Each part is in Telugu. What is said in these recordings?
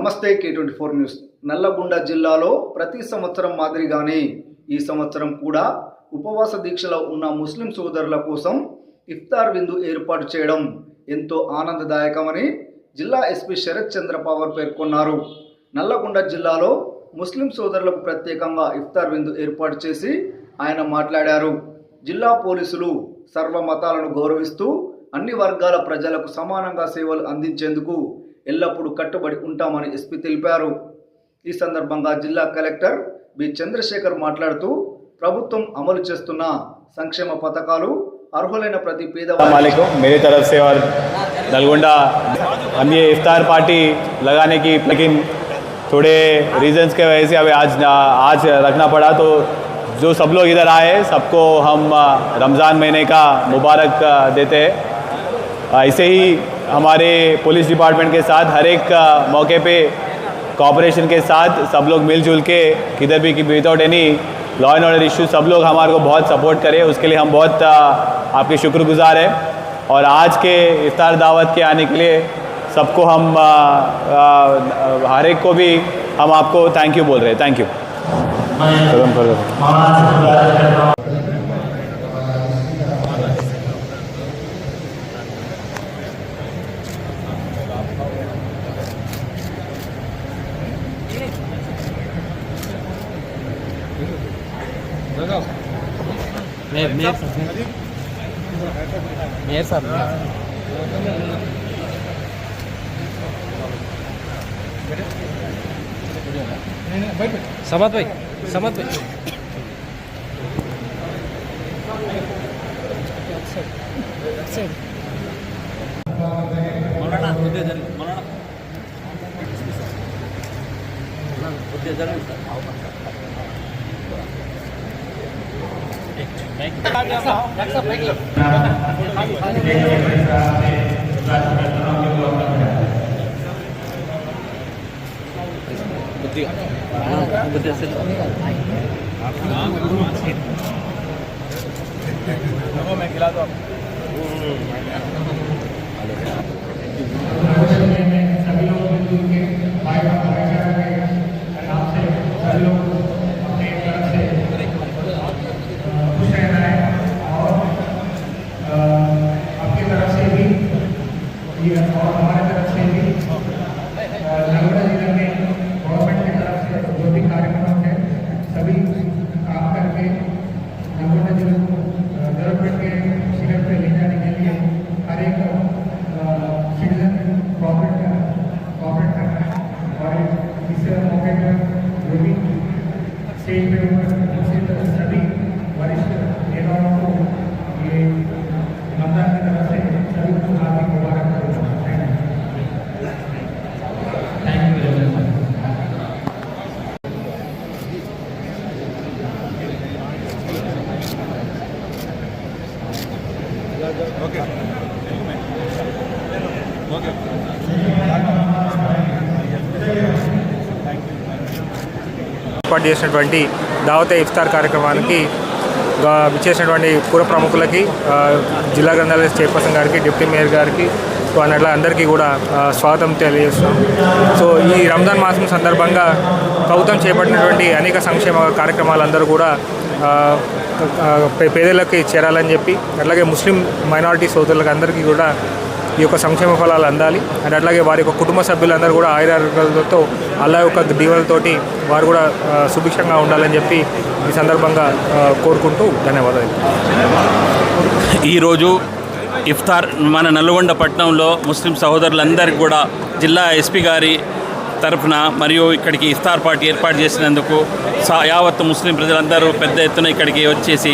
నమస్తే K24 న్యూస్. నల్లగొండ జిల్లాలో ప్రతి సంవత్సరం మాదిరిగానే ఈ సంవత్సరం కూడా ఉపవాస దీక్షలో ఉన్న ముస్లిం సోదరుల కోసం ఇఫ్తార్ విందు ఏర్పాటు చేయడం ఎంతో ఆనందదాయకమని జిల్లా ఎస్పీ శరత్ చంద్ర పవార్ పేర్కొన్నారు. నల్లగొండ జిల్లాలో ముస్లిం సోదరులకు ప్రత్యేకంగా ఇఫ్తార్ విందు ఏర్పాటు చేసి ఆయన మాట్లాడారు. జిల్లా పోలీసులు సర్వ మతాలను గౌరవిస్తూ అన్ని వర్గాల ప్రజలకు సమానంగా సేవలు అందించేందుకు ఎల్లప్పుడూ కట్టుబడి ఉంటామని ఎస్పీ తెలిపారు. ఈ సందర్భంగా జిల్లా కలెక్టర్ బి చంద్రశేఖర్ మాట్లాడుతూ ప్రభుత్వం అమలు చేస్తున్న సంక్షేమ పథకాలు अर्हुलैन प्रति पेदवाले मेरी तरफ से और नलगोंडा हम ये इफ्तार पार्टी लगाने की, लेकिन थोड़े रीजंस के वजह से हमें आज रखना पड़ा। तो जो सब लोग इधर आए सबको हम रमज़ान महीने का मुबारक देते हैं। ऐसे ही हमारे पुलिस डिपार्टमेंट के साथ हर एक मौके पे कोऑपरेशन के साथ सब लोग मिलजुल के किधर भी without any law and order issue सब लोग हमारे को बहुत सपोर्ट करें, उसके लिए हम बहुत आपके शुक्रगुजार हैं। और आज के इफ्तार दावत के आने के लिए सबको हम हर एक को भी हम आपको थैंक यू बोल रहे हैं। Thank you. समत भाई मैं खिला दो सभी लोग मिलजुल के भाई भाईचारा के नाम से सभी लोग अपने तरफ से खुश रहना है। और आपकी तरफ से भी और हमारे तरफ से भी नलगोंडा जिले में गवर्नमेंट की तरफ से जो भी कार्यक्रम है सभी काम करके नलगोंडा जिले को डेवलपमेंट के शिखर पे ले जाने के लिए हर एक सिटीजन कॉपरेट करना है। और इस मौके पर जो भी स्टेज पे सभी वरिष्ठ नेताओं को ये रमजान की तरफ से सभी को हार्दिक मुबारक करूँगा। Thank you. ఏర్పాటు చేసినటువంటి దావత్ ఇఫ్తార్ కార్యక్రమానికి విచ్చేసినటువంటి పూర ప్రముఖులకి, జిల్లా గ్రంథాలయ చైర్పర్సన్ గారికి, డిప్యూటీ మేయర్ గారికి, అన్నట్ల అందరికీ కూడా స్వాగతం తెలియజేస్తున్నాం. సో ఈ రంజాన్ మాసం సందర్భంగా ప్రభుత్వం చేపట్టినటువంటి అనేక సంక్షేమ కార్యక్రమాలందరూ కూడా పేదలకి చేరాలని చెప్పి, అట్లాగే ముస్లిం మైనారిటీ సోదరులకు అందరికీ కూడా ఈ యొక్క సంక్షేమ ఫలాలు అందాలి. అండ్ అట్లాగే వారి యొక్క కుటుంబ సభ్యులందరూ కూడా ఆయురారోగ్యాలతో అల్లా యొక్క దీవెనలతోటి వారు కూడా సుభిక్షంగా ఉండాలని చెప్పి ఈ సందర్భంగా కోరుకుంటూ ధన్యవాదాలు. ఈరోజు ఇఫ్తార్ మన నల్గొండ పట్టణంలో ముస్లిం సహోదరులందరికీ కూడా జిల్లా ఎస్పీ గారి తరఫున మరియు ఇక్కడికి ఇఫ్తార్ పార్టీ ఏర్పాటు చేసినందుకు యావత్ ముస్లిం ప్రజలందరూ పెద్ద ఎత్తున ఇక్కడికి వచ్చేసి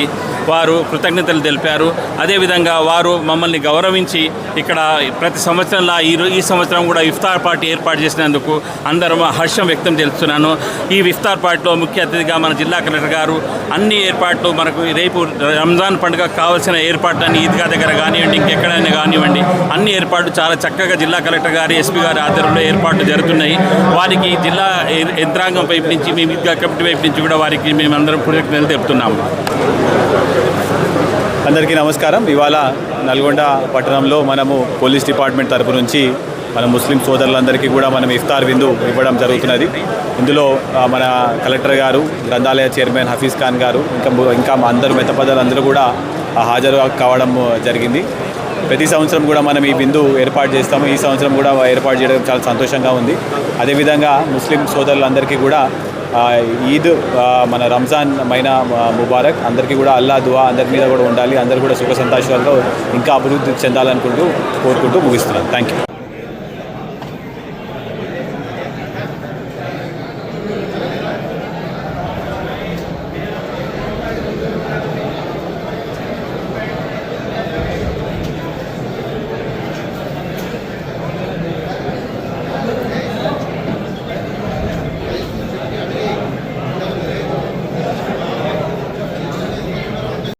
వారు కృతజ్ఞతలు తెలిపారు. అదేవిధంగా వారు మమ్మల్ని గౌరవించి ఇక్కడ ప్రతి సంవత్సరంలా ఈ సంవత్సరం కూడా ఇఫ్తార్ పార్టీ ఏర్పాటు చేసినందుకు అందరూ హర్షం వ్యక్తం చేస్తున్నాను. ఈ ఇఫ్తార్ పార్టీలో ముఖ్య అతిథిగా మన జిల్లా కలెక్టర్ గారు అన్ని ఏర్పాట్లు మనకు రేపు రంజాన్ పండుగ కావాల్సిన ఏర్పాట్లన్నీ ఈద్గా దగ్గర కానివ్వండి, ఇంకెక్కడైనా కానివ్వండి, అన్ని ఏర్పాట్లు చాలా చక్కగా జిల్లా కలెక్టర్ గారు, ఎస్పీ గారి ఆధ్వర్యంలో ఏర్పాట్లు జరుగుతున్నాయి. వారికి జిల్లా యంత్రాంగం వైపు నుంచి, మీ ఈద్గా కమిటీ వైపు నుంచి కూడా వారికి మేమందరం కృతజ్ఞతలు తెలుపుతున్నాము. అందరికీ నమస్కారం. ఇవాళ నల్గొండ పట్టణంలో మనము పోలీస్ డిపార్ట్మెంట్ తరపు నుంచి మన ముస్లిం సోదరులందరికీ కూడా మనం ఇఫ్తార్ విందు ఇవ్వడం జరుగుతున్నది. ఇందులో మన కలెక్టర్ గారు, గ్రంథాలయ చైర్మన్ హఫీజ్ ఖాన్ గారు, ఇంకా మా అందరూ మెత్తపదాలందరూ కూడా హాజరు కావడం జరిగింది. ప్రతి సంవత్సరం కూడా మనం ఈ విందు ఏర్పాటు చేస్తాము. ఈ సంవత్సరం కూడా ఏర్పాటు చేయడం చాలా సంతోషంగా ఉంది. అదేవిధంగా ముస్లిం సోదరులందరికీ కూడా ఈద్ మన రంజాన్ మైనా ముబారక్. అందరికీ కూడా అల్లా దువా అందరి మీద కూడా ఉండాలి. అందరూ కూడా సుఖ సంతోషాలతో ఇంకా అభివృద్ధి చెందాలనుకుంటూ కోరుకుంటూ ముగిస్తున్నాను. Thank you.